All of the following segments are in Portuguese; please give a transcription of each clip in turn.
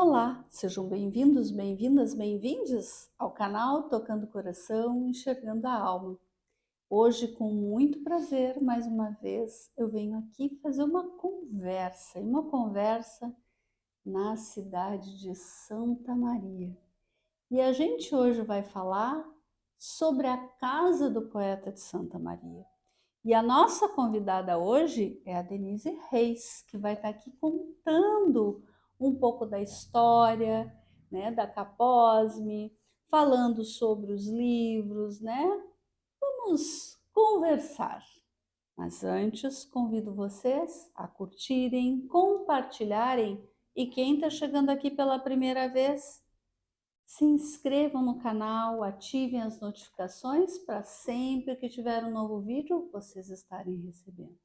Olá, sejam bem-vindos, bem-vindas, bem-vindes ao canal Tocando o Coração, Enxergando a Alma. Hoje, com muito prazer, mais uma vez, eu venho aqui fazer uma conversa na cidade de Santa Maria. E a gente hoje vai falar sobre a Casa do Poeta de Santa Maria. E a nossa convidada hoje é a Denise Reis, que vai estar aqui contando um pouco da história, né, da Caposmi, falando sobre os livros, né? Vamos conversar. Mas antes, convido vocês a curtirem, compartilharem e quem está chegando aqui pela primeira vez, se inscrevam no canal, ativem as notificações para sempre que tiver um novo vídeo, vocês estarem recebendo.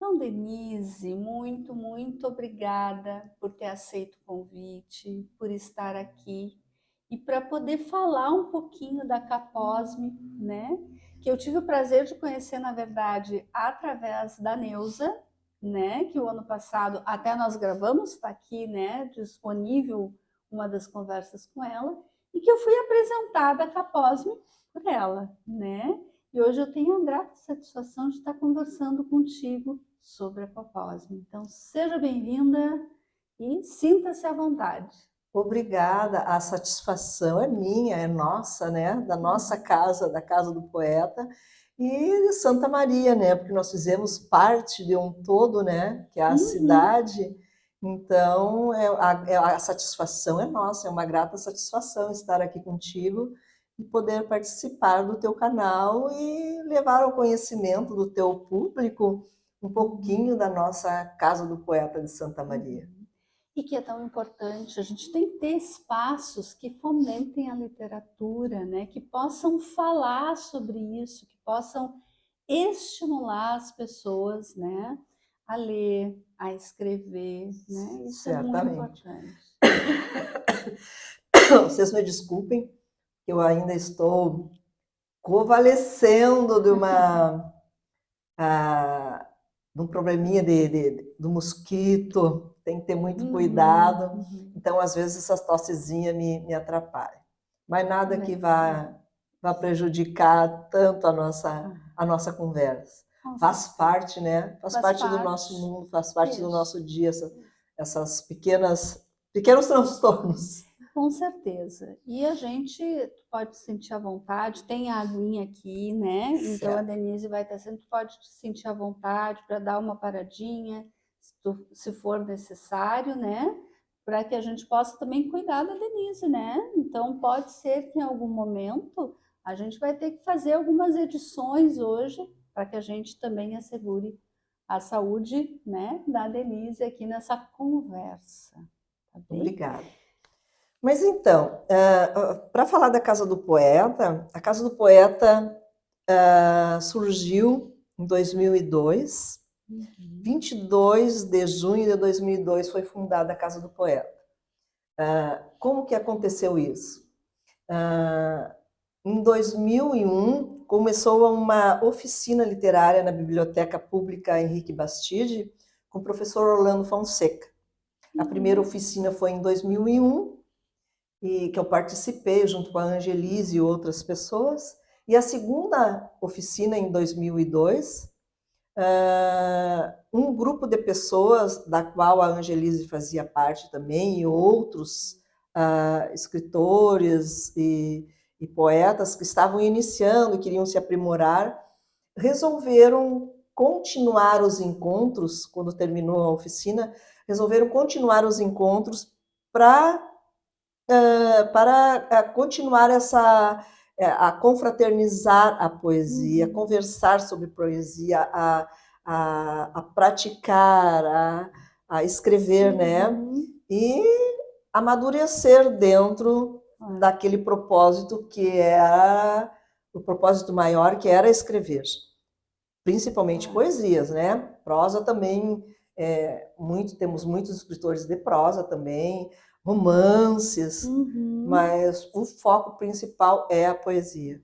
Então, Denise, muito obrigada por ter aceito o convite, por estar aqui e para poder falar um pouquinho da Caposmi, né? Que eu tive o prazer de conhecer, na verdade, através da Neuza, né? Que o ano passado até nós gravamos, está aqui, né? Disponível uma das conversas com ela, e que eu fui apresentada a Caposmi por ela, né? E hoje eu tenho a grata satisfação de estar conversando contigo sobre a Caposmi. Então, seja bem-vinda e sinta-se à vontade. Obrigada, a satisfação é minha, é nossa, né? Da nossa casa, da Casa do Poeta e de Santa Maria, né? Porque nós fizemos parte de um todo, né? Que é a cidade. Então, a satisfação é nossa, é uma grata satisfação estar aqui contigo e poder participar do teu canal e levar ao conhecimento do teu público um pouquinho da nossa Casa do Poeta de Santa Maria. E que é tão importante, a gente tem que ter espaços que fomentem a literatura, né? Que possam falar sobre isso, que possam estimular as pessoas, né? A ler, a escrever, né? Isso é muito importante. Vocês me desculpem, eu ainda estou convalescendo de um probleminha do mosquito, tem que ter muito cuidado, então às vezes essas tossezinhas me atrapalham. Mas nada que vá prejudicar tanto a nossa conversa. Faz parte, né? Faz parte do nosso mundo, faz parte do nosso dia, essas pequenos transtornos. Com certeza. E a gente pode se sentir à vontade, tem a aguinha aqui, né? Então a Denise vai estar sempre, pode se sentir à vontade para dar uma paradinha, se for necessário, né? Para que a gente possa também cuidar da Denise, né? Então pode ser que em algum momento a gente vai ter que fazer algumas edições hoje para que a gente também assegure a saúde, né, da Denise aqui nessa conversa. Tá bem? Obrigada. Mas então, para falar da Casa do Poeta, a Casa do Poeta surgiu em 2002, 22 de junho de 2002 foi fundada a Casa do Poeta. Como que aconteceu isso? Em 2001, começou uma oficina literária na Biblioteca Pública Henrique Bastide, com o professor Orlando Fonseca. A primeira oficina foi em 2001, e que eu participei junto com a Angelise e outras pessoas. E a segunda oficina, em 2002, um grupo de pessoas, da qual a Angelise fazia parte também, e outros escritores e poetas que estavam iniciando e queriam se aprimorar, resolveram continuar os encontros, quando terminou a oficina, resolveram continuar os encontros para continuar a confraternizar a poesia, conversar sobre poesia, a praticar, a escrever, né? E amadurecer dentro daquele propósito que era o propósito maior, que era escrever. Principalmente poesias, né? Prosa também, temos muitos escritores de prosa também, romances, mas o foco principal é a poesia.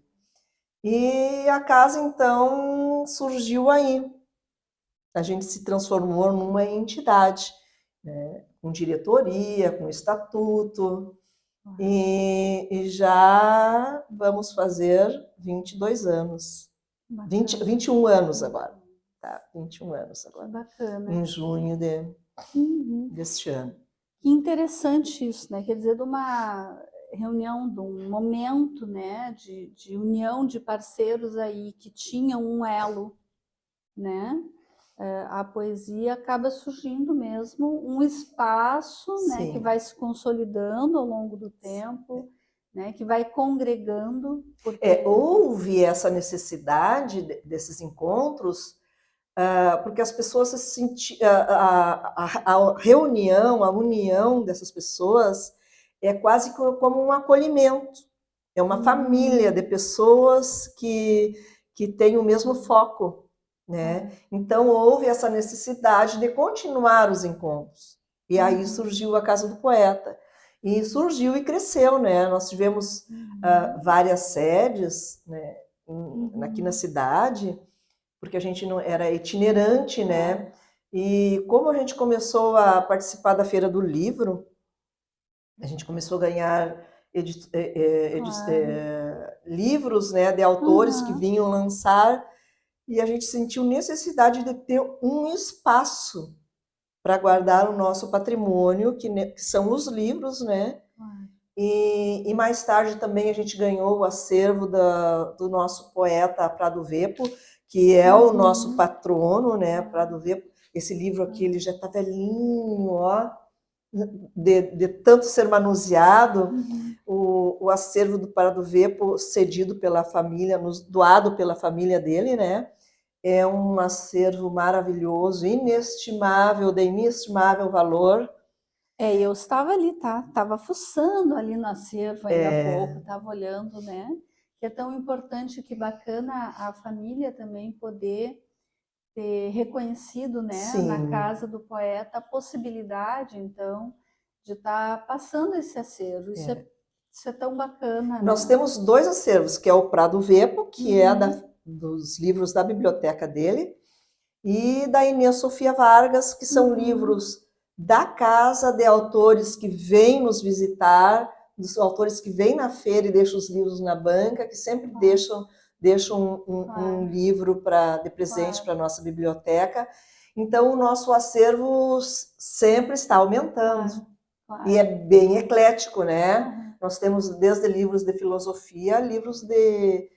E a casa, então, surgiu aí. A gente se transformou numa entidade, né? com diretoria, com estatuto, e já vamos fazer 22 anos. 21 anos agora. Tá, 21 anos agora. Bacana. Em junho deste ano. Que interessante isso, né? Quer dizer, de uma reunião, de um momento, né, de união de parceiros aí que tinham um elo, né? A poesia acaba surgindo mesmo um espaço, né, que vai se consolidando ao longo do tempo, né, que vai congregando. Porque... houve essa necessidade desses encontros, porque as pessoas se sentiam... a reunião, a união dessas pessoas é quase como um acolhimento. É uma família de pessoas que têm o mesmo foco, né? Então, houve essa necessidade de continuar os encontros. E aí surgiu a Casa do Poeta. E surgiu e cresceu, né? Nós tivemos várias sedes, né, aqui na cidade, porque a gente não era itinerante, né? E como a gente começou a participar da Feira do Livro, a gente começou a ganhar livros, né, de autores que vinham lançar, e a gente sentiu necessidade de ter um espaço para guardar o nosso patrimônio, que são os livros, né? E mais tarde também a gente ganhou o acervo do nosso poeta Prado Vepo, que é o nosso patrono, né? Prado Vepo. Esse livro aqui, ele já está velhinho, ó, de tanto ser manuseado. O acervo do Prado Vepo, cedido pela família, doado pela família dele, né? É um acervo maravilhoso, inestimável, de inestimável valor. Eu estava ali, tá? Estava fuçando ali no acervo ainda há pouco, estava olhando, né? Que é tão importante, que bacana a família também poder ter reconhecido, né, na Casa do Poeta, a possibilidade, então, de estar passando esse acervo. Isso é tão bacana. Nós né? temos 2 acervos, que é o Prado Vepo, que é dos livros da biblioteca dele, e da Inês Sofia Vargas, que são livros da casa, de autores que vêm nos visitar, dos autores que vêm na feira e deixam os livros na banca, que sempre deixam um livro de presente para a nossa biblioteca. Então, o nosso acervo sempre está aumentando. E é bem eclético, né? Nós temos desde livros de filosofia a livros de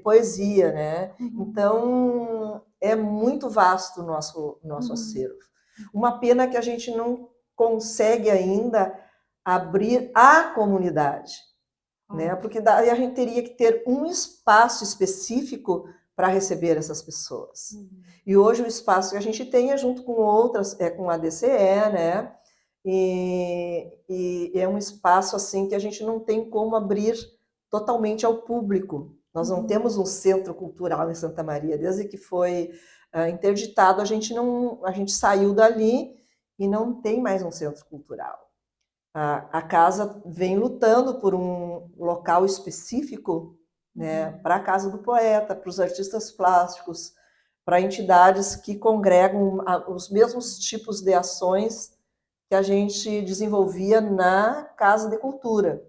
poesia, né? Então, é muito vasto o nosso acervo. Uma pena que a gente não consegue ainda abrir a comunidade, né? Porque daí a gente teria que ter um espaço específico para receber essas pessoas. E hoje o espaço que a gente tem é junto com outras, com a DCE, né? E é um espaço assim que a gente não tem como abrir totalmente ao público. Nós não temos um centro cultural em Santa Maria. Desde que foi interditado, a gente saiu dali e não tem mais um centro cultural. A casa vem lutando por um local específico, né, para a Casa do Poeta, para os artistas plásticos, para entidades que congregam os mesmos tipos de ações que a gente desenvolvia na Casa de Cultura.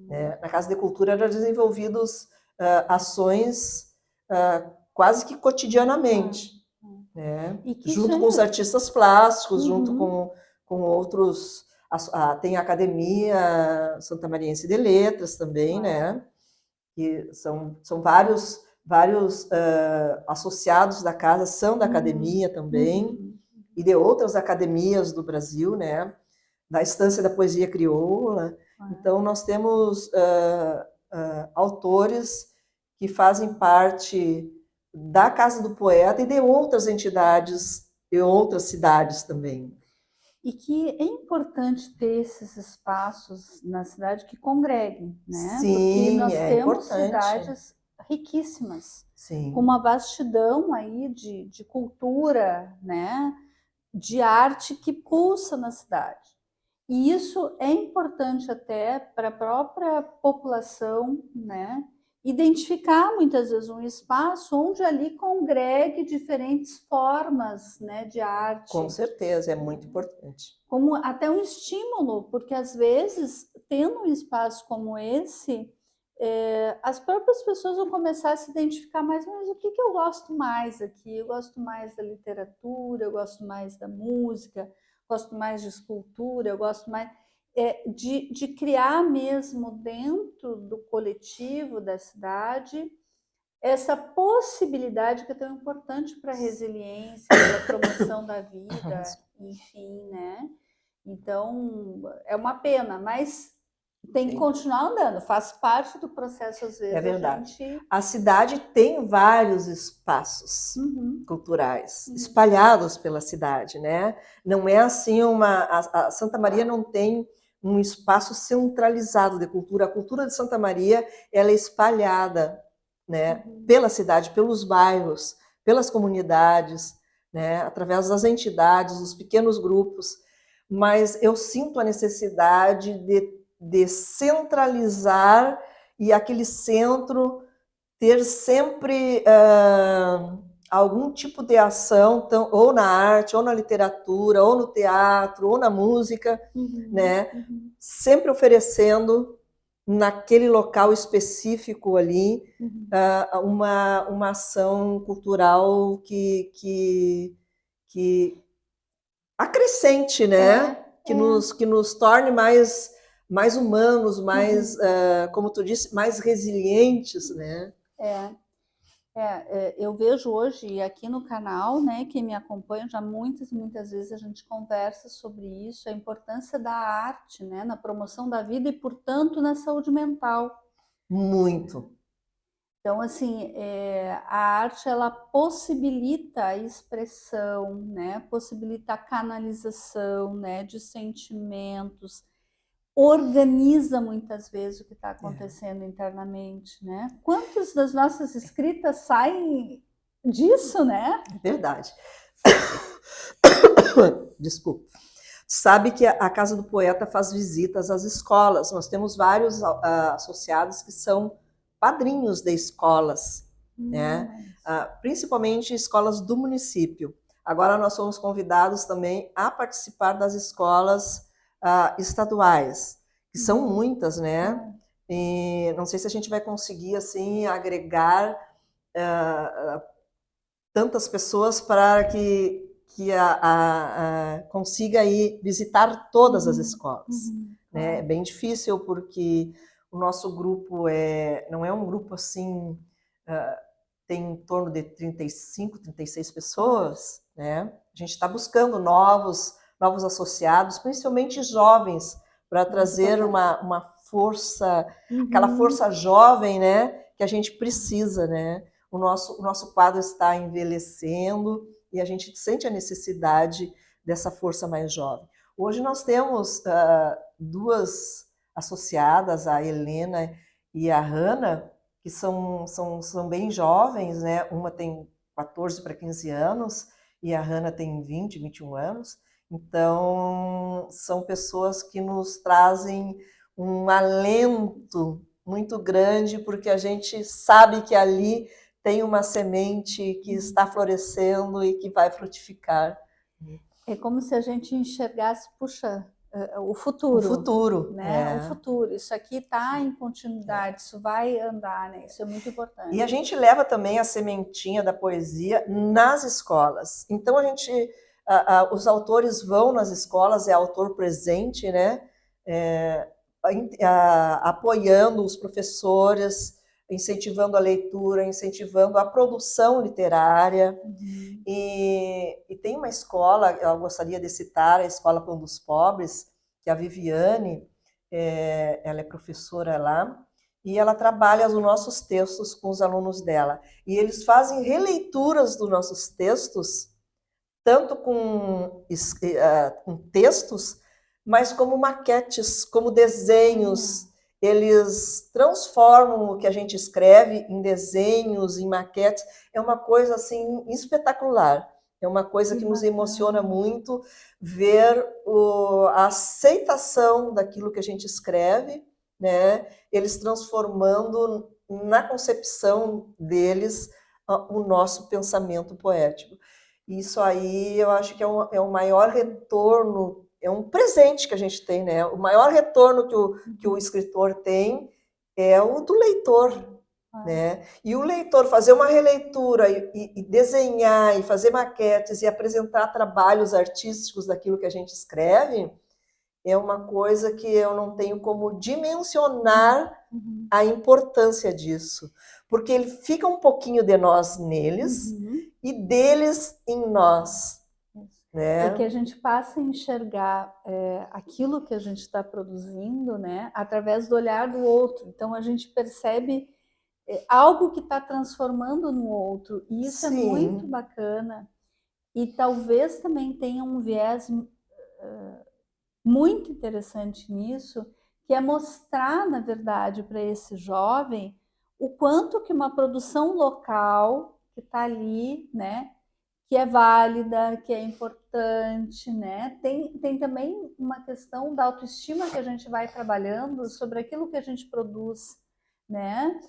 Né? Na Casa de Cultura eram desenvolvidas ações quase que cotidianamente, né? Junto com os artistas plásticos, junto com outros... tem a Academia Santamariense de Letras também, né? Que são vários associados da casa, são da academia também, e de outras academias do Brasil, né? Da Estância da Poesia Crioula. Então, nós temos autores que fazem parte da Casa do Poeta e de outras entidades e outras cidades também. E que é importante ter esses espaços na cidade que congreguem, né? Sim, porque nós temos importante. Cidades riquíssimas, Sim. com uma vastidão aí de cultura, né? De arte que pulsa na cidade. E isso é importante até para a própria população, né? identificar muitas vezes um espaço onde ali congregue diferentes formas, né, de arte. Com certeza, é muito importante. Como até um estímulo, porque às vezes, tendo um espaço como esse, as próprias pessoas vão começar a se identificar mais, mas o que eu gosto mais aqui? Eu gosto mais da literatura, eu gosto mais da música, gosto mais de escultura, eu gosto mais de criar mesmo dentro do coletivo da cidade essa possibilidade que é tão importante para a resiliência, para a promoção da vida, enfim, né? Então, é uma pena, mas tem que continuar andando, faz parte do processo, às vezes. É verdade. A cidade tem vários espaços culturais espalhados pela cidade, né? Não é assim a Santa Maria não tem um espaço centralizado de cultura. A cultura de Santa Maria, ela é espalhada, né, pela cidade, pelos bairros, pelas comunidades, né, através das entidades, dos pequenos grupos. Mas eu sinto a necessidade de centralizar e aquele centro ter sempre algum tipo de ação, ou na arte, ou na literatura, ou no teatro, ou na música, né? Sempre oferecendo naquele local específico ali uma ação cultural que acrescente, né? Que nos torne mais humanos, mais, como tu disse, mais resilientes, né? Eu vejo hoje aqui no canal, né, quem me acompanha já muitas vezes a gente conversa sobre isso, a importância da arte, né, na promoção da vida e, portanto, na saúde mental. Muito. Então, assim, a arte, ela possibilita a expressão, né, possibilita a canalização, né, de sentimentos, organiza muitas vezes o que está acontecendo internamente, né? Quantas das nossas escritas saem disso, né? É verdade. Desculpa. Sabe que a Casa do Poeta faz visitas às escolas. Nós temos vários associados que são padrinhos de escolas, né? Principalmente escolas do município. Agora nós somos convidados também a participar das escolas estaduais, que são muitas, né? E não sei se a gente vai conseguir assim agregar tantas pessoas para que consiga ir visitar todas as escolas. Né? É bem difícil porque o nosso grupo não é um grupo assim, tem em torno de 35, 36 pessoas, né? A gente está buscando novos associados, principalmente jovens, para trazer uma força, aquela força jovem, né? Que a gente precisa, né? O nosso quadro está envelhecendo e a gente sente a necessidade dessa força mais jovem. Hoje nós temos duas associadas, a Helena e a Hanna, que são bem jovens, né? Uma tem 14 para 15 anos e a Hanna tem 20, 21 anos. Então, são pessoas que nos trazem um alento muito grande, porque a gente sabe que ali tem uma semente que está florescendo e que vai frutificar. É como se a gente enxergasse, puxa, o futuro. O futuro, né? O futuro. Isso aqui está em continuidade, isso vai andar, né? Isso é muito importante. E a gente leva também a sementinha da poesia nas escolas. Então os autores vão nas escolas, é autor presente, né? Apoiando os professores, incentivando a leitura, incentivando a produção literária. E tem uma escola, eu gostaria de citar, a Escola Pão dos Pobres, que a Viviane, ela é professora lá, e ela trabalha os nossos textos com os alunos dela. E eles fazem releituras dos nossos textos, tanto com textos, mas como maquetes, como desenhos. Eles transformam o que a gente escreve em desenhos, em maquetes. É uma coisa assim espetacular. É uma coisa que nos emociona muito ver a aceitação daquilo que a gente escreve, né? Eles transformando na concepção deles o nosso pensamento poético. Isso aí eu acho que é o maior retorno, é um presente que a gente tem, né? O maior retorno que o escritor tem é o do leitor, né? E o leitor fazer uma releitura e desenhar e fazer maquetes e apresentar trabalhos artísticos daquilo que a gente escreve é uma coisa que eu não tenho como dimensionar a importância disso, porque ele fica um pouquinho de nós neles e deles em nós, né? Porque a gente passa a enxergar aquilo que a gente está produzindo, né, através do olhar do outro. Então a gente percebe algo que está transformando no outro, e isso é muito bacana. E talvez também tenha um viés muito interessante nisso, que é mostrar, na verdade, para esse jovem o quanto que uma produção local que está ali, né, que é válida, que é importante, né? Tem também uma questão da autoestima que a gente vai trabalhando sobre aquilo que a gente produz, né?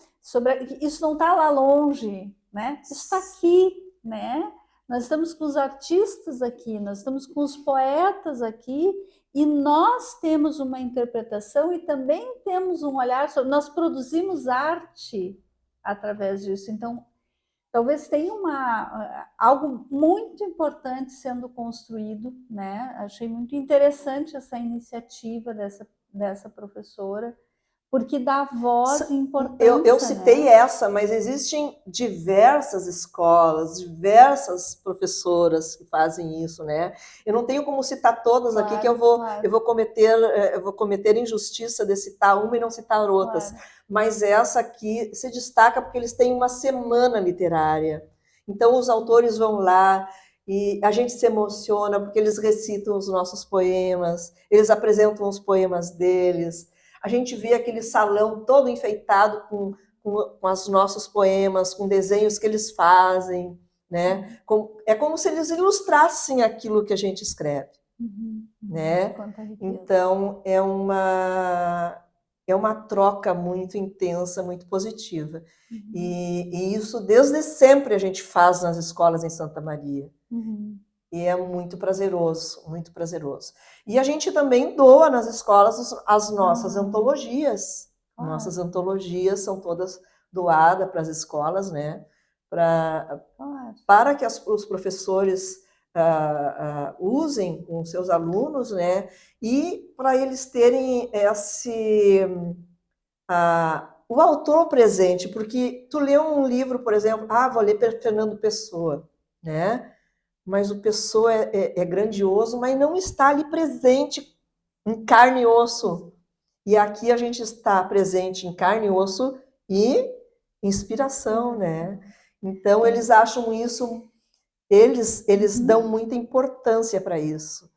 Isso não está lá longe, né? Isso está aqui, né? Nós estamos com os artistas aqui, nós estamos com os poetas aqui, e nós temos uma interpretação e também temos um olhar sobre. Nós produzimos arte através disso. Então, talvez tenha algo muito importante sendo construído, né? Achei muito interessante essa iniciativa dessa professora, porque dá voz e importância. Eu citei, né, essa, mas existem diversas escolas, diversas professoras que fazem isso, né? Eu não tenho como citar todas aqui, que eu vou cometer injustiça de citar uma e não citar outras. Mas essa aqui se destaca porque eles têm uma semana literária. Então os autores vão lá e a gente se emociona porque eles recitam os nossos poemas, eles apresentam os poemas deles. A gente vê aquele salão todo enfeitado com os nossos poemas, com desenhos que eles fazem, né? É como se eles ilustrassem aquilo que a gente escreve, né? Então é uma troca muito intensa, muito positiva. E isso desde sempre a gente faz nas escolas em Santa Maria. E é muito prazeroso, muito prazeroso. E a gente também doa nas escolas as nossas antologias. Nossas antologias são todas doadas para as escolas, né? Para que os professores usem com seus alunos, né? E para eles terem o autor presente, porque tu lê um livro, por exemplo, vou ler Fernando Pessoa, né? Mas o Pessoa é grandioso, mas não está ali presente em carne e osso. E aqui a gente está presente em carne e osso e inspiração, né? Então eles acham isso, eles dão muita importância para isso.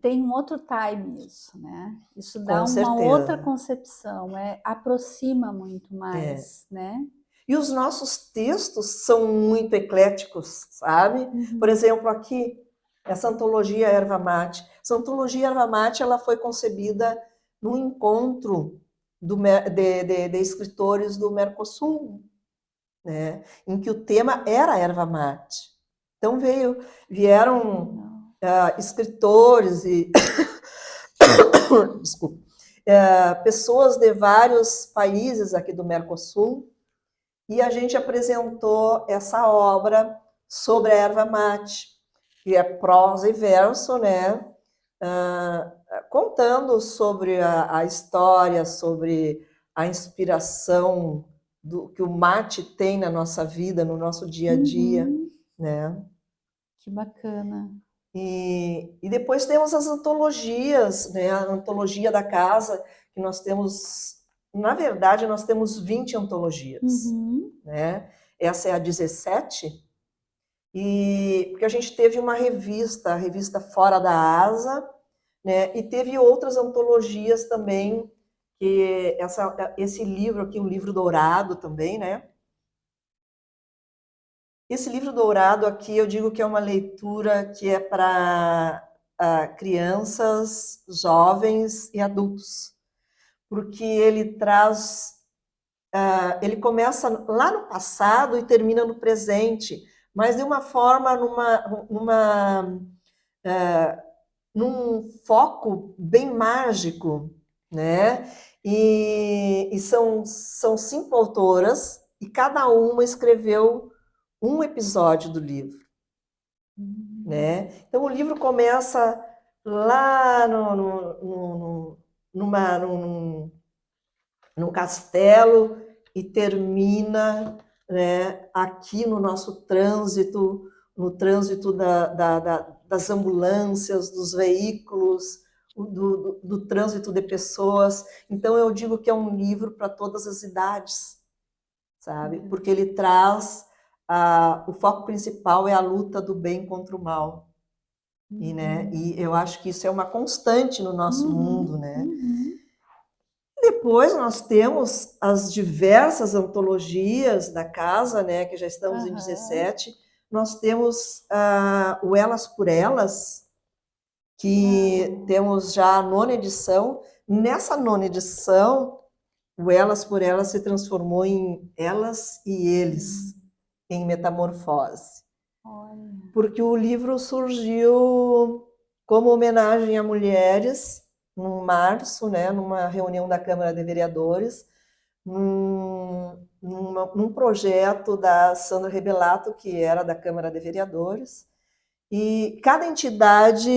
Tem um outro time isso, né? Isso dá uma outra concepção, aproxima muito mais, né? E os nossos textos são muito ecléticos, sabe? Por exemplo, aqui, essa antologia Erva Mate. Essa antologia Erva Mate, ela foi concebida num encontro de escritores do Mercosul, né? Em que o tema era Erva Mate. Então vieram escritores e desculpa, pessoas de vários países aqui do Mercosul, e a gente apresentou essa obra sobre a erva mate, que é prosa e verso, né? Contando sobre a história, sobre a inspiração que o mate tem na nossa vida, no nosso dia a dia, né? Que bacana. E depois temos as antologias, né? A antologia da casa, que nós temos, na verdade, nós temos 20 antologias, né? Essa é a 17, porque a gente teve uma revista, a revista Fora da Asa, né? E teve outras antologias também, que esse livro aqui, o livro dourado também, né? Esse livro dourado aqui, eu digo que é uma leitura que é para crianças, jovens e adultos, porque ele traz ele começa lá no passado e termina no presente, mas de uma forma, num foco bem mágico, né? E são 5 autoras e cada uma escreveu um episódio do livro, né? Então o livro começa lá num castelo e termina, né, aqui no nosso trânsito, no trânsito das ambulâncias, dos veículos, do trânsito de pessoas. Então eu digo que é um livro para todas as idades, sabe? Porque ele traz o foco principal é a luta do bem contra o mal. E eu acho que isso é uma constante no nosso mundo, né? Depois nós temos as diversas antologias da casa, né, que já estamos em 17. Nós temos o Elas por Elas, que temos já a 9ª edição. Nessa 9ª edição, o Elas por Elas se transformou em Elas e Eles, em metamorfose. Porque o livro surgiu como homenagem a mulheres, em março, né, numa reunião da Câmara de Vereadores, num projeto da Sandra Rebelato, que era da Câmara de Vereadores, e cada entidade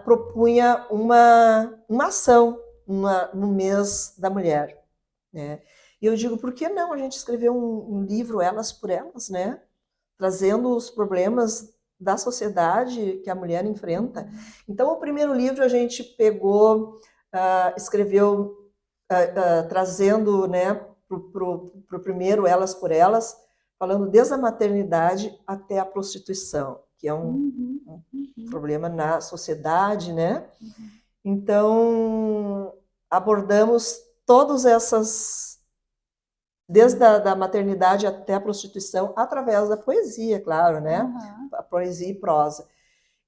propunha uma ação no mês da mulher, né? E eu digo, por que não a gente escrever um livro Elas por Elas, né? Trazendo os problemas da sociedade que a mulher enfrenta. Então, o primeiro livro a gente pegou, escreveu, trazendo, né, para o primeiro Elas por Elas, falando desde a maternidade até a prostituição, que é um problema na sociedade, né? Então, abordamos todas essas, desde a maternidade até a prostituição, através da poesia, claro, né? A poesia e prosa.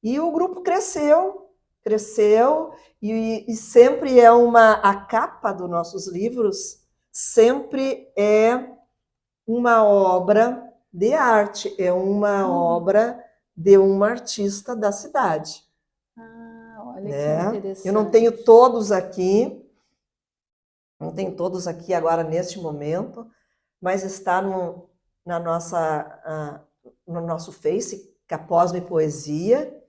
E o grupo cresceu e sempre é a capa dos nossos livros sempre é uma obra de arte, é uma obra de uma artista da cidade. Olha né? que interessante. Eu não tenho todos aqui, não tenho todos aqui agora neste momento, mas está no nosso Face, Caposme Poesia,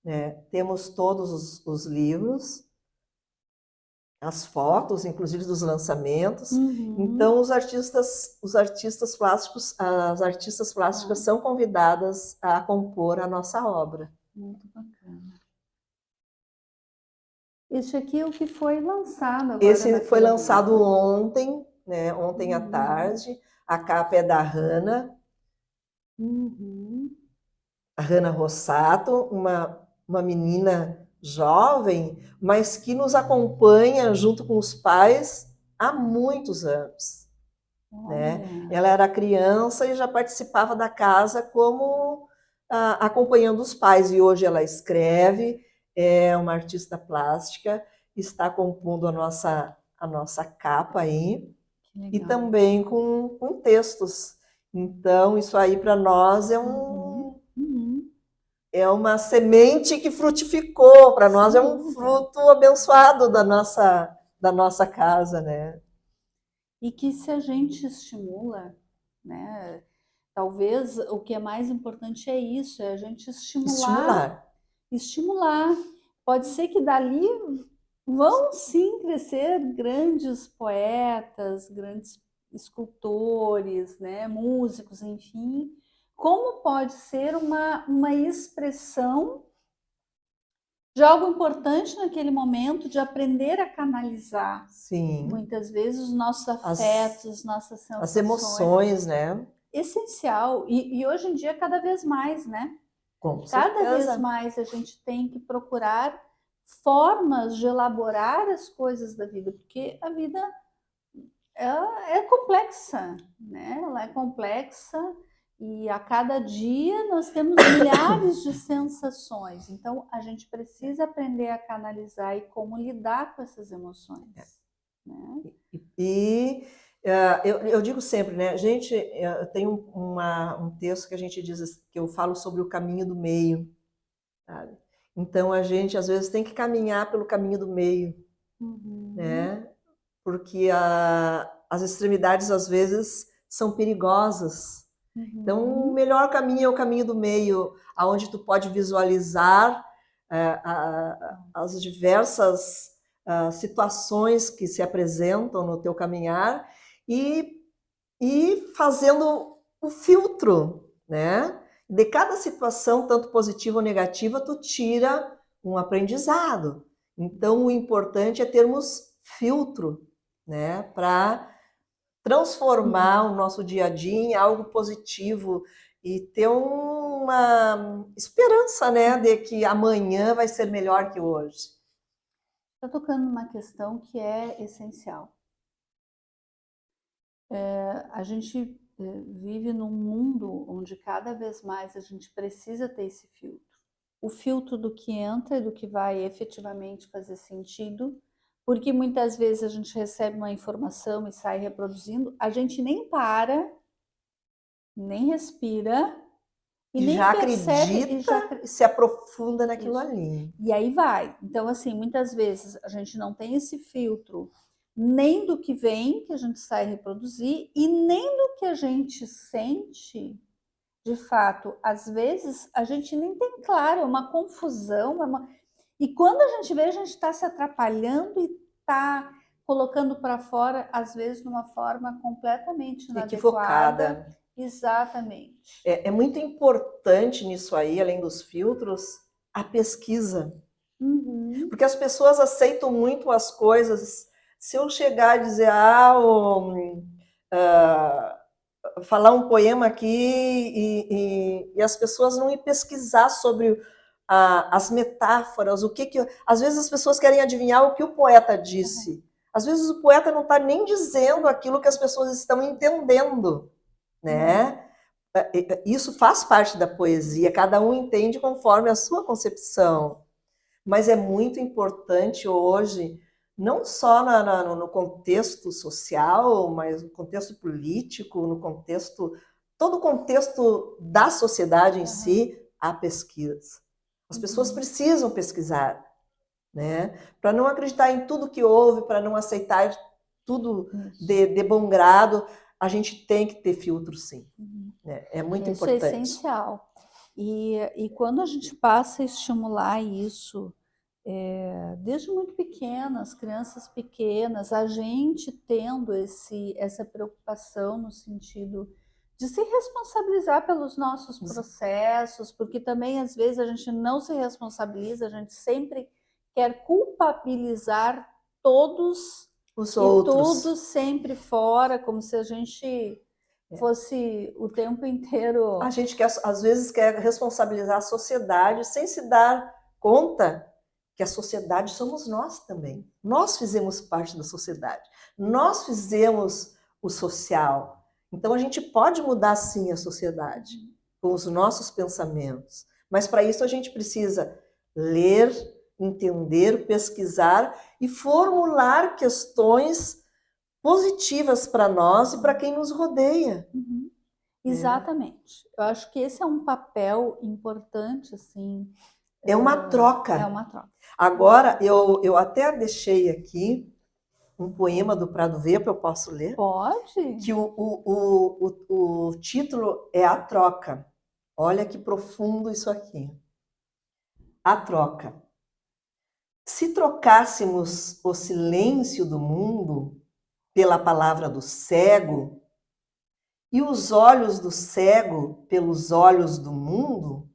né? Temos todos os livros, as fotos, inclusive dos lançamentos. Então os artistas plásticos, as artistas plásticas são convidadas a compor a nossa obra. Muito bacana. Esse aqui é o que foi lançado agora. Esse foi lançado ontem, né? Ontem à tarde. A capa é da Hanna. A Hanna Rossato, uma menina jovem, mas que nos acompanha junto com os pais há muitos anos. Né? Ela era criança e já participava da casa como acompanhando os pais. E hoje ela escreve, é uma artista plástica, está compondo a nossa capa aí, e também com textos. Então, isso aí para nós é uma semente que frutificou, para nós é um fruto abençoado da nossa casa, né? E que se a gente estimula, né? Talvez o que é mais importante é isso, é a gente estimular. Pode ser que dali vão sim crescer grandes poetas, grandes escultores, né? Músicos, enfim. Como pode ser uma expressão de algo importante naquele momento, de aprender a canalizar. Sim. Muitas vezes os nossos afetos, nossas sensações. As emoções, né? Essencial. E hoje em dia, cada vez mais, né? Com certeza. Cada vez mais a gente tem que procurar formas de elaborar as coisas da vida, porque a vida é complexa, né? Ela é complexa. E a cada dia nós temos milhares de sensações. Então, a gente precisa aprender a canalizar e como lidar com essas emoções. né? E eu digo sempre, né, gente, tem um texto que a gente diz, que eu falo sobre o caminho do meio, sabe? Então a gente às vezes tem que caminhar pelo caminho do meio, né? Porque as extremidades às vezes são perigosas. Então o melhor caminho é o caminho do meio, aonde tu pode visualizar as diversas situações que se apresentam no teu caminhar e fazendo o filtro, né? De cada situação, tanto positiva ou negativa, tu tira um aprendizado. Então, o importante é termos filtro, né? Para transformar o nosso dia a dia em algo positivo e ter uma esperança, né? De que amanhã vai ser melhor que hoje. Está tocando numa questão que é essencial. A gente vive num mundo onde cada vez mais a gente precisa ter esse filtro. O filtro do que entra e do que vai efetivamente fazer sentido, porque muitas vezes a gente recebe uma informação e sai reproduzindo, a gente nem para, nem respira e E nem já percebe e já acredita e se aprofunda naquilo isso. ali. E aí vai. Então, assim, muitas vezes a gente não tem esse filtro nem do que vem, que a gente sai reproduzir, e nem do que a gente sente, de fato. Às vezes a gente nem tem claro, é uma confusão. E quando a gente vê, a gente está se atrapalhando e está colocando para fora, às vezes, de uma forma completamente inadequada. Equivocada. Exatamente. É muito importante nisso aí, além dos filtros, a pesquisa. Porque as pessoas aceitam muito as coisas. Se eu chegar e dizer, falar um poema aqui e as pessoas não ir pesquisar sobre as metáforas, o que. Às vezes as pessoas querem adivinhar o que o poeta disse. Às vezes o poeta não está nem dizendo aquilo que as pessoas estão entendendo, né? Isso faz parte da poesia, cada um entende conforme a sua concepção. Mas é muito importante hoje, não só no contexto social, mas no contexto político, no contexto, todo o contexto da sociedade em si, a pesquisa. As pessoas precisam pesquisar, né? Para não acreditar em tudo que houve, para não aceitar tudo de bom grado, a gente tem que ter filtro, sim. É muito Isso importante. é essencial. E quando a gente passa a estimular isso, desde muito pequenas, crianças pequenas, a gente tendo essa preocupação no sentido de se responsabilizar pelos nossos processos, porque também às vezes a gente não se responsabiliza, a gente sempre quer culpabilizar todos Os e outros. tudo sempre fora, como se a gente fosse o tempo inteiro. A gente às vezes quer responsabilizar a sociedade sem se dar conta que a sociedade somos nós também. Nós fizemos parte da sociedade. Nós fizemos o social. Então a gente pode mudar sim a sociedade com os nossos pensamentos. Mas para isso a gente precisa ler, entender, pesquisar e formular questões positivas para nós e para quem nos rodeia. Exatamente. Eu acho que esse é um papel importante, assim. É uma troca. É uma troca. Agora, eu até deixei aqui um poema do Prado Vepo, eu posso ler? Pode? Que o título é A Troca. Olha que profundo isso aqui. A troca. Se trocássemos o silêncio do mundo pela palavra do cego e os olhos do cego pelos olhos do mundo,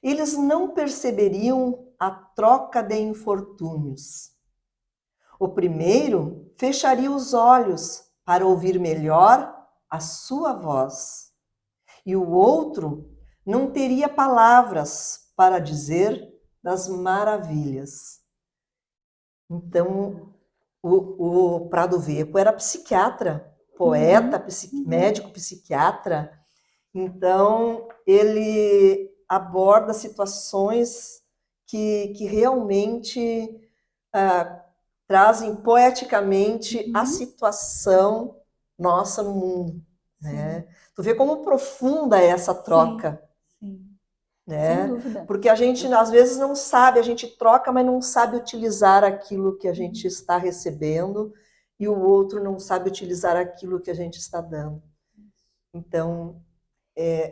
eles não perceberiam a troca de infortúnios. O primeiro fecharia os olhos para ouvir melhor a sua voz, e o outro não teria palavras para dizer das maravilhas. Então, o Prado Vepo era psiquiatra, poeta, médico psiquiatra. Então, ele aborda situações que realmente trazem poeticamente a Uhum. situação nossa no mundo, né? Sim, Tu vê como profunda é essa sim, troca, sim. Sem né? dúvida. Porque a gente às vezes não sabe, a gente troca, mas não sabe utilizar aquilo que a gente está recebendo e o outro não sabe utilizar aquilo que a gente está dando. Então,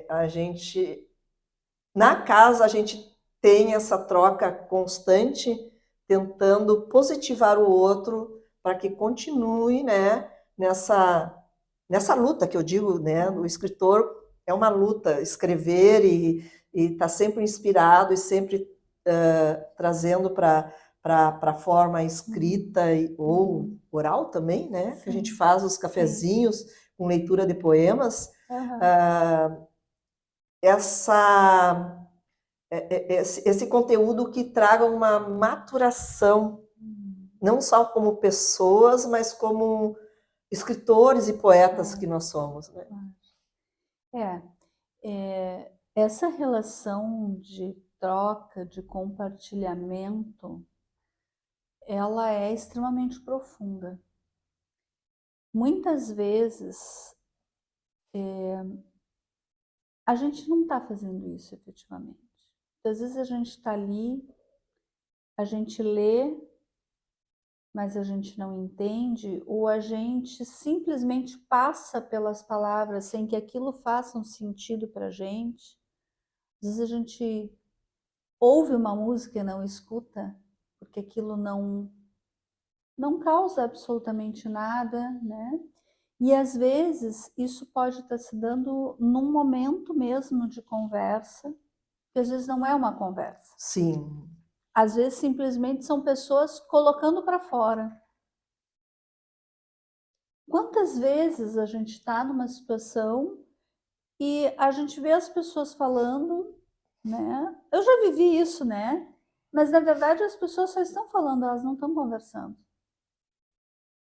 a gente na casa a gente tem essa troca constante, tentando positivar o outro para que continue, né, nessa luta que eu digo, né, o escritor é uma luta, escrever e tá sempre inspirado e sempre trazendo para a forma escrita ou oral também, né, que a gente Sim, faz os sim. cafezinhos com leitura de poemas, Aham. uh, essa esse conteúdo que traga uma maturação, não só como pessoas, mas como escritores e poetas que nós somos, né? Essa relação de troca, de compartilhamento, ela é extremamente profunda. Muitas vezes a gente não está fazendo isso efetivamente. Às vezes a gente está ali, a gente lê, mas a gente não entende, ou a gente simplesmente passa pelas palavras sem que aquilo faça um sentido para a gente. Às vezes a gente ouve uma música e não escuta, porque aquilo não causa absolutamente nada, né? E às vezes isso pode estar se dando num momento mesmo de conversa, que às vezes não é uma conversa. Sim. Às vezes simplesmente são pessoas colocando para fora. Quantas vezes a gente está numa situação e a gente vê as pessoas falando, né? Eu já vivi isso, né? Mas na verdade as pessoas só estão falando, elas não estão conversando.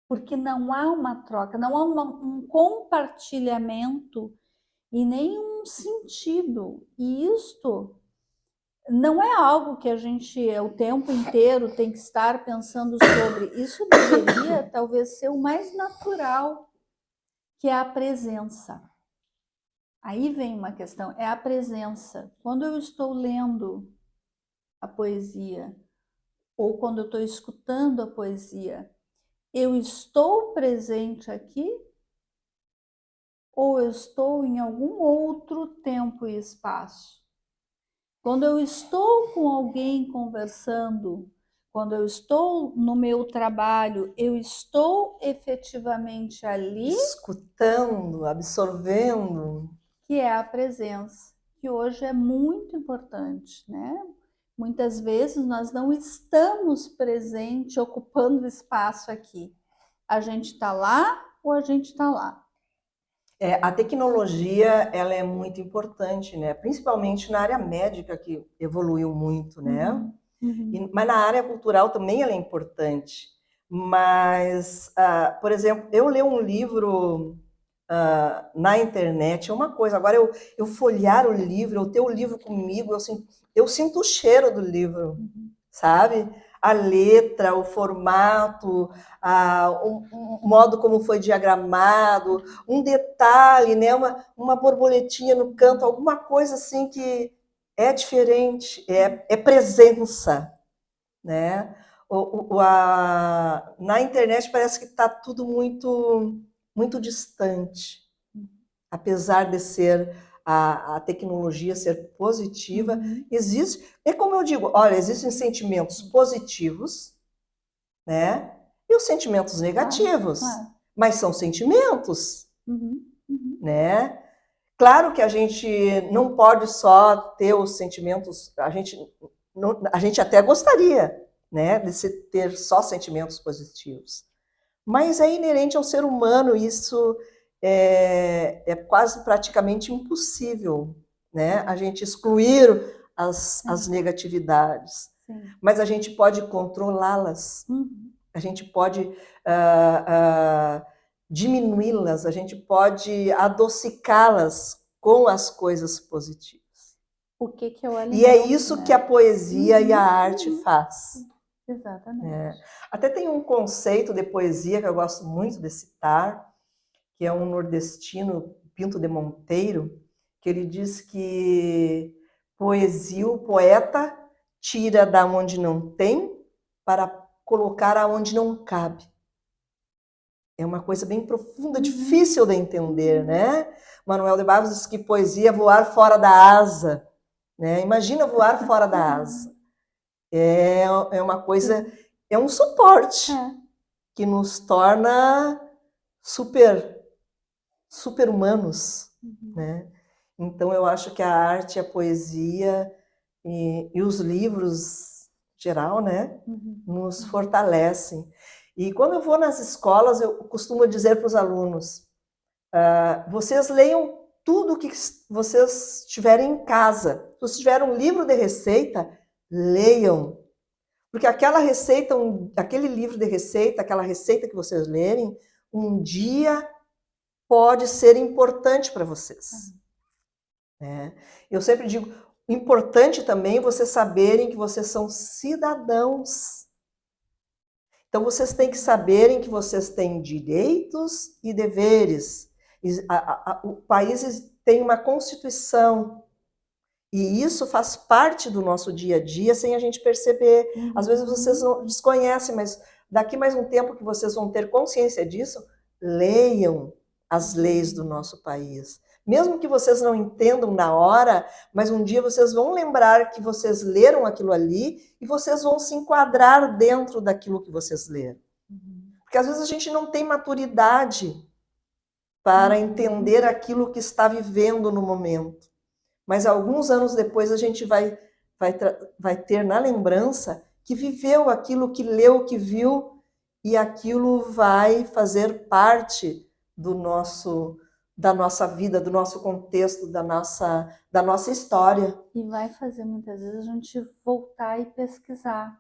Porque não há uma troca, não há um compartilhamento e nenhum sentido. E isto não é algo que a gente o tempo inteiro tem que estar pensando sobre. Isso deveria talvez ser o mais natural, que é a presença. Aí vem uma questão, é a presença. Quando eu estou lendo a poesia, ou quando eu estou escutando a poesia, eu estou presente aqui ou eu estou em algum outro tempo e espaço? Quando eu estou com alguém conversando, quando eu estou no meu trabalho, eu estou efetivamente ali, Escutando, absorvendo. que é a presença, que hoje é muito importante, né? Muitas vezes nós não estamos presentes, ocupando espaço aqui. A gente está lá ou a gente está lá. A tecnologia, ela é muito importante, né? Principalmente na área médica, que evoluiu muito, né? Mas na área cultural também ela é importante. Mas, por exemplo, eu ler um livro na internet é uma coisa. Agora, eu folhear o livro, eu ter o livro comigo, eu sinto o cheiro do livro, sabe? A letra, o formato, o modo como foi diagramado, um detalhe, né? Uma borboletinha no canto, alguma coisa assim que é diferente, é presença, né? Na internet parece que está tudo muito distante, apesar de ser a tecnologia ser positiva, existe, é como eu digo, olha, existem sentimentos positivos, né? E os sentimentos negativos, mas são sentimentos, né? Claro que a gente não pode só ter os sentimentos, a gente até gostaria, né, de se ter só sentimentos positivos. Mas é inerente ao ser humano, isso é quase praticamente impossível, né? A gente excluir as negatividades. Sim. Mas a gente pode controlá-las, a gente pode diminuí-las, a gente pode adocicá-las com as coisas positivas. O que é o alimento, e é isso, né? Que a poesia e a arte faz. Exatamente. Até tem um conceito de poesia que eu gosto muito de citar, que é um nordestino, Pinto de Monteiro, que ele diz que poesia, o poeta tira da onde não tem para colocar aonde não cabe. É uma coisa bem profunda, difícil de entender, né? Manuel de Barros diz que poesia é voar fora da asa, né? Imagina voar fora da asa. É uma coisa, é um suporte que nos torna super-humanos, né? Então eu acho que a arte, a poesia e os livros em geral, né, nos fortalecem. E quando eu vou nas escolas, eu costumo dizer para os alunos, vocês leiam tudo que vocês tiverem em casa. Se vocês tiverem um livro de receita, leiam. Porque aquela receita, aquele livro de receita, aquela receita que vocês lerem, um dia pode ser importante para vocês. Eu sempre digo, importante também vocês saberem que vocês são cidadãos. Então, vocês têm que saberem que vocês têm direitos e deveres. O país tem uma Constituição. E isso faz parte do nosso dia a dia sem a gente perceber. Às vezes vocês não desconhecem, mas daqui mais um tempo que vocês vão ter consciência disso, leiam as leis do nosso país. Mesmo que vocês não entendam na hora, mas um dia vocês vão lembrar que vocês leram aquilo ali e vocês vão se enquadrar dentro daquilo que vocês leram. Porque às vezes a gente não tem maturidade para entender aquilo que está vivendo no momento. Mas alguns anos depois a gente vai ter na lembrança que viveu aquilo, que leu, que viu, e aquilo vai fazer parte da nossa vida, do nosso contexto, da nossa história. E vai fazer muitas vezes a gente voltar e pesquisar.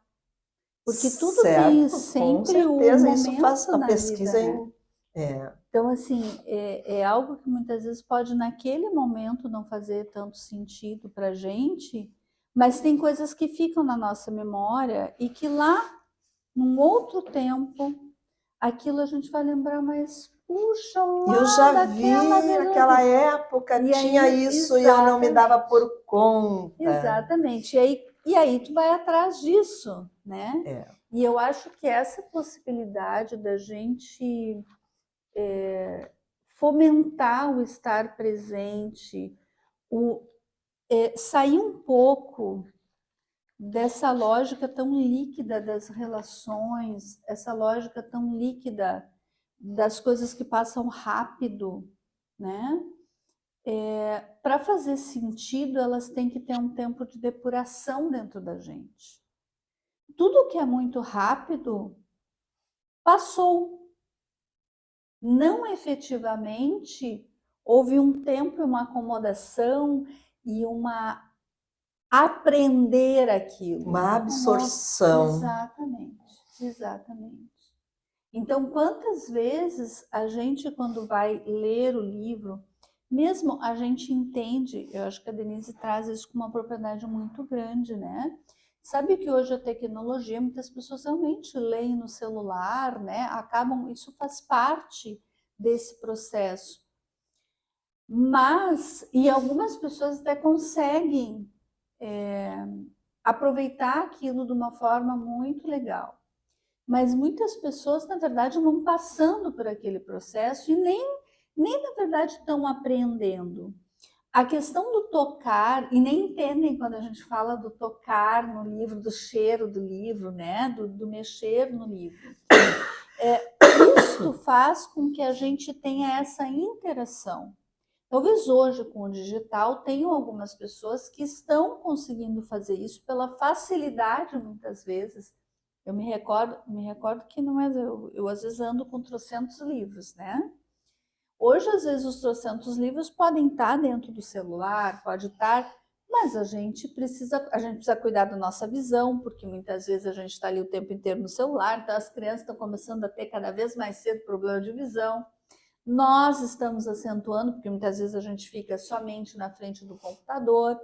Porque tudo certo, tem sempre um momento isso faz a na pesquisa. vida, né? Então, assim, é algo que muitas vezes pode, naquele momento, não fazer tanto sentido para a gente, mas tem coisas que ficam na nossa memória e que lá, num outro tempo, aquilo a gente vai lembrar, mas puxa, lá eu já vi naquela época, tinha isso e eu não me dava por conta. Exatamente. E aí tu vai atrás disso, né? E eu acho que essa possibilidade da gente fomentar o estar presente, sair um pouco dessa lógica tão líquida das relações, essa lógica tão líquida das coisas que passam rápido, né? Para fazer sentido, elas têm que ter um tempo de depuração dentro da gente. Tudo que é muito rápido passou. Não efetivamente houve um tempo, uma acomodação e uma aprender aquilo. Uma absorção. Exatamente. Então, quantas vezes a gente, quando vai ler o livro, mesmo a gente entende, eu acho que a Denise traz isso com uma propriedade muito grande, né? Sabe que hoje a tecnologia, muitas pessoas realmente leem no celular, né? Isso faz parte desse processo. E algumas pessoas até conseguem aproveitar aquilo de uma forma muito legal. Mas muitas pessoas, na verdade, vão passando por aquele processo e nem na verdade, estão aprendendo. A questão do tocar, e nem entendem quando a gente fala do tocar no livro, do cheiro do livro, né? Do mexer no livro. Isso faz com que a gente tenha essa interação. Talvez hoje, com o digital, tenham algumas pessoas que estão conseguindo fazer isso pela facilidade, muitas vezes. Eu me recordo que não é, eu às vezes ando com trocentos livros, né? Hoje, às vezes, os trocentos livros podem estar dentro do celular, pode estar, mas a gente precisa cuidar da nossa visão, porque muitas vezes a gente está ali o tempo inteiro no celular, então as crianças estão começando a ter cada vez mais cedo problema de visão. Nós estamos acentuando, porque muitas vezes a gente fica somente na frente do computador,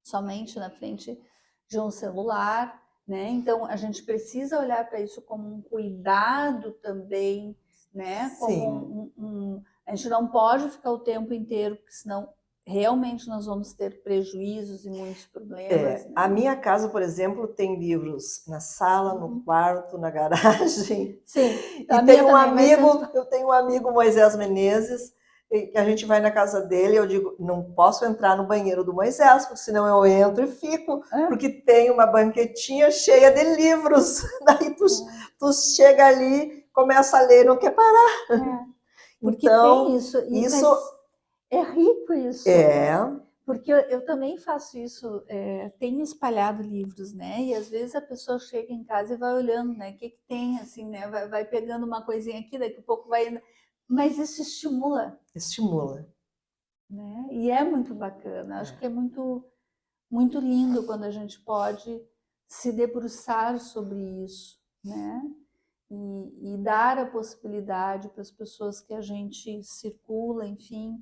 somente na frente de um celular. né? Então a gente precisa olhar para isso como um cuidado também, né? Como Sim. a gente não pode ficar o tempo inteiro, porque senão realmente nós vamos ter prejuízos e muitos problemas, A né? minha casa, por exemplo, tem livros na sala, no Uhum. quarto, na garagem. Sim, E a minha também, mas eu tenho um amigo, Moisés Menezes, que a gente vai na casa dele, eu digo, não posso entrar no banheiro do Moisés, porque senão eu entro e fico, porque tem uma banquetinha cheia de livros. Daí tu chega ali, começa a ler, não quer parar. Porque Então, tem isso, isso mas é rico isso. é... Porque eu também faço isso, tenho espalhado livros, né? E às vezes a pessoa chega em casa e vai olhando, né? O que tem, assim, né? Vai pegando uma coisinha aqui, daqui a pouco vai... Mas isso estimula. Estimula. Né? E é muito bacana. Acho que é muito, muito lindo quando a gente pode se debruçar sobre isso, né? E dar a possibilidade para as pessoas que a gente circula, enfim.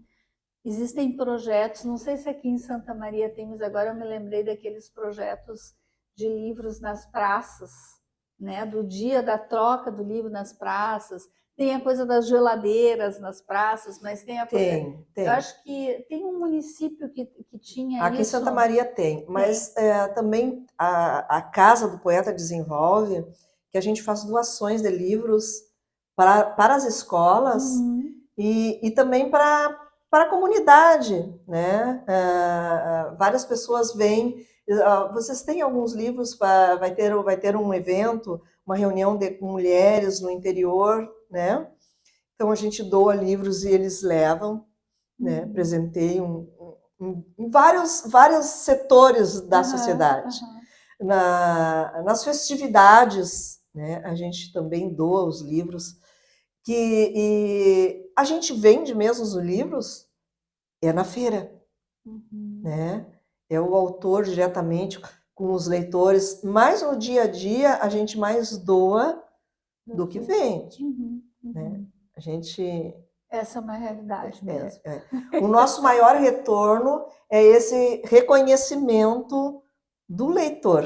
Existem projetos, não sei se aqui em Santa Maria tem, mas agora eu me lembrei daqueles projetos de livros nas praças, né? Do dia da troca do livro nas praças. Tem a coisa das geladeiras nas praças, mas tem a coisa... Tem. Eu acho que tem um município que tinha Aqui em isso. Santa Maria tem, mas também a Casa do Poeta desenvolve que a gente faz doações de livros para as escolas e também para a comunidade, né? Várias pessoas vêm. Vocês têm alguns livros, vai ter um evento, uma reunião de mulheres no interior, né? Então a gente doa livros e eles levam, né? Presenteiam em vários setores da sociedade. Nas festividades, né, a gente também doa os livros, e a gente vende mesmo os livros na feira. Né? É o autor diretamente com os leitores, mas no dia a dia a gente mais doa do que vende. Né? A gente... Essa é uma realidade mesmo. O nosso maior retorno é esse reconhecimento do leitor.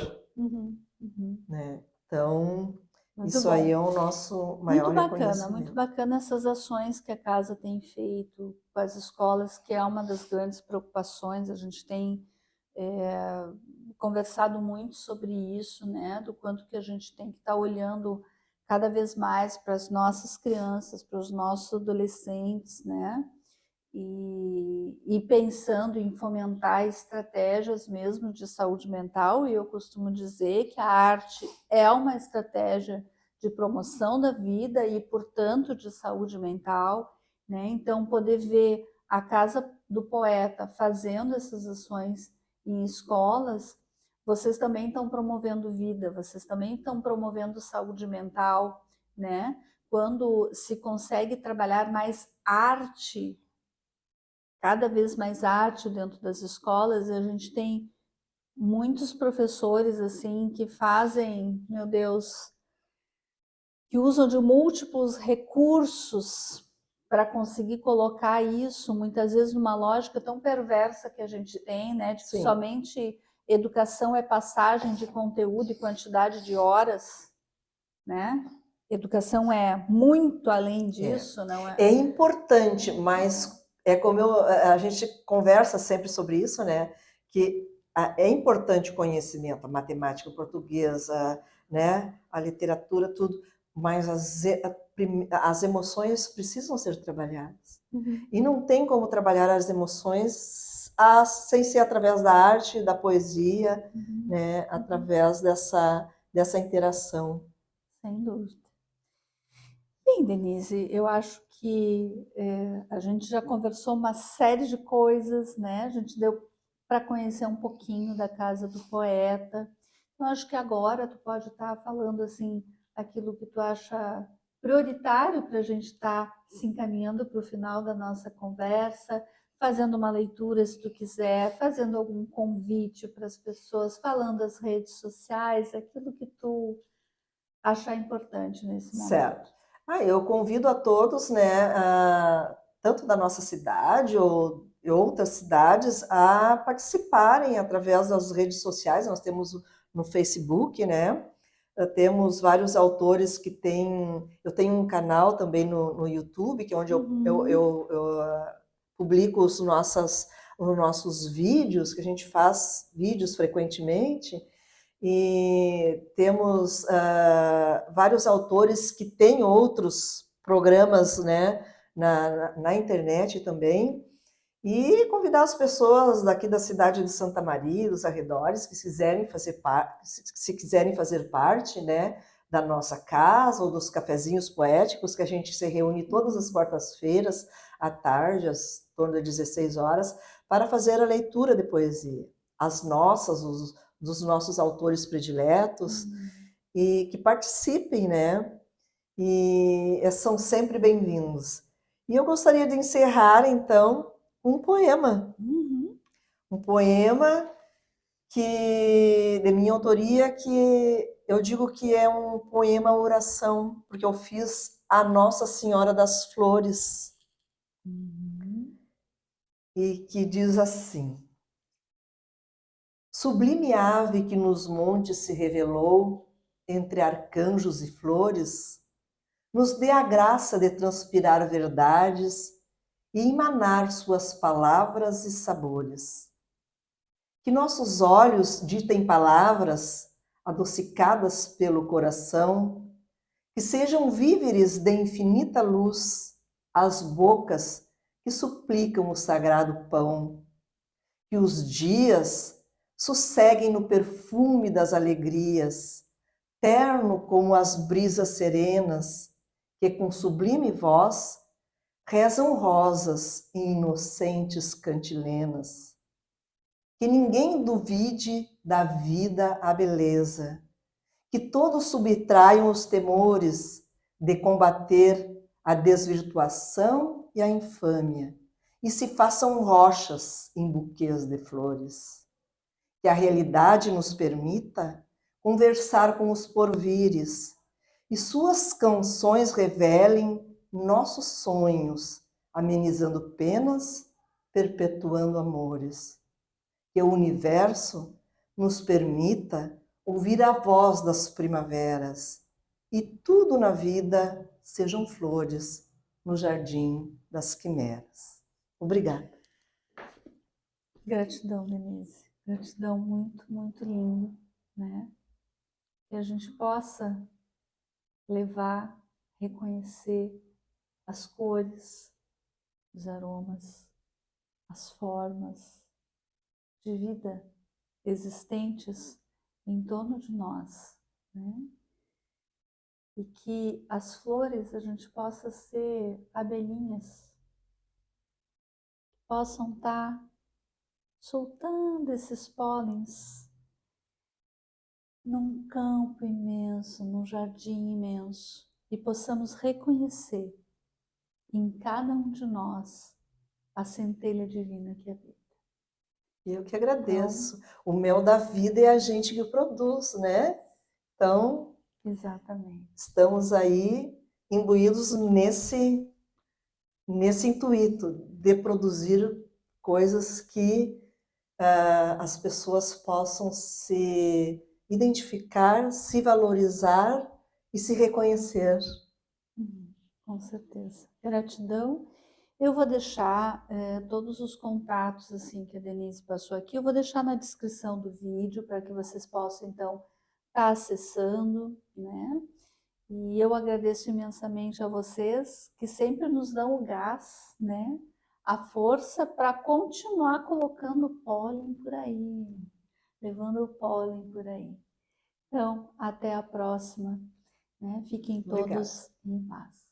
Né? Então, Muito isso bom. Aí é o nosso maior reconhecimento. Muito bacana essas ações que a casa tem feito com as escolas, que é uma das grandes preocupações. A gente tem conversado muito sobre isso, né? Do quanto que a gente tem que estar olhando cada vez mais para as nossas crianças, para os nossos adolescentes, né? E pensando em fomentar estratégias mesmo de saúde mental, e eu costumo dizer que a arte é uma estratégia de promoção da vida e, portanto, de saúde mental, né? Então, poder ver a Casa do Poeta fazendo essas ações em escolas, vocês também estão promovendo vida, vocês também estão promovendo saúde mental, né? Quando se consegue trabalhar mais arte, cada vez mais arte dentro das escolas, a gente tem muitos professores assim que fazem, meu Deus, que usam de múltiplos recursos para conseguir colocar isso, muitas vezes numa lógica tão perversa que a gente tem, né, de que somente educação é passagem de conteúdo e quantidade de horas, né? Educação é muito além disso, não é? É importante, mas é como a gente conversa sempre sobre isso, né? Que é importante o conhecimento, a matemática portuguesa, né? A literatura, tudo, mas as emoções precisam ser trabalhadas. E não tem como trabalhar as emoções sem ser através da arte, da poesia, né? Através dessa interação. Sem dúvida. Bem, Denise, eu acho que a gente já conversou uma série de coisas, né? A gente deu para conhecer um pouquinho da Casa do Poeta. Eu acho que agora tu pode estar falando assim aquilo que tu acha prioritário para a gente estar se encaminhando para o final da nossa conversa, fazendo uma leitura, se tu quiser, fazendo algum convite para as pessoas, falando das redes sociais, aquilo que tu achar importante nesse momento. Certo. Eu convido a todos, né, tanto da nossa cidade ou de outras cidades, a participarem através das redes sociais. Nós temos no Facebook, né? Temos vários autores que têm... Eu tenho um canal também no YouTube, que é onde eu publico os nossos vídeos, que a gente faz vídeos frequentemente, e temos vários autores que têm outros programas, né, na internet também, e convidar as pessoas daqui da cidade de Santa Maria, dos arredores, que se quiserem fazer parte, né, da nossa casa ou dos cafezinhos poéticos, que a gente se reúne todas as quartas-feiras, à tarde, às torno de 16 horas, para fazer a leitura de poesia. As nossas, dos nossos autores prediletos, e que participem, né? E são sempre bem-vindos. E eu gostaria de encerrar, então, um poema. Um poema de minha autoria, que eu digo que é um poema oração, porque eu fiz a Nossa Senhora das Flores. E que diz assim: sublime ave que nos montes se revelou, entre arcanjos e flores, nos dê a graça de transpirar verdades e emanar suas palavras e sabores. Que nossos olhos ditem palavras adocicadas pelo coração, que sejam víveres de infinita luz as bocas que suplicam o sagrado pão. Que os dias sosseguem no perfume das alegrias, terno como as brisas serenas, que com sublime voz rezam rosas e inocentes cantilenas. Que ninguém duvide da vida a beleza, que todos subtraiam os temores de combater a desvirtuação e a infâmia, e se façam rochas em buquês de flores. Que a realidade nos permita conversar com os porvires, e suas canções revelem nossos sonhos, amenizando penas, perpetuando amores. Que o universo nos permita ouvir a voz das primaveras, e tudo na vida sejam flores no jardim das quimeras. Obrigada. Gratidão, Denise. Gratidão, muito, muito lindo, né? Que a gente possa levar, reconhecer as cores, os aromas, as formas de vida existentes em torno de nós, né? E que as flores a gente possa ser abelhinhas, que possam estar soltando esses pólens num campo imenso, num jardim imenso, e possamos reconhecer em cada um de nós a centelha divina que habita. Eu que agradeço. O mel da vida é a gente que produz, né? Então, Exatamente. estamos aí imbuídos nesse intuito de produzir coisas que as pessoas possam se identificar, se valorizar e se reconhecer. Com certeza. Gratidão. Eu vou deixar todos os contatos assim que a Denise passou aqui, eu vou deixar na descrição do vídeo para que vocês possam então estar acessando, né? E eu agradeço imensamente a vocês que sempre nos dão o gás, né? A força para continuar colocando pólen por aí, levando o pólen por aí. Então, até a próxima, né? Fiquem Obrigada. todos em paz.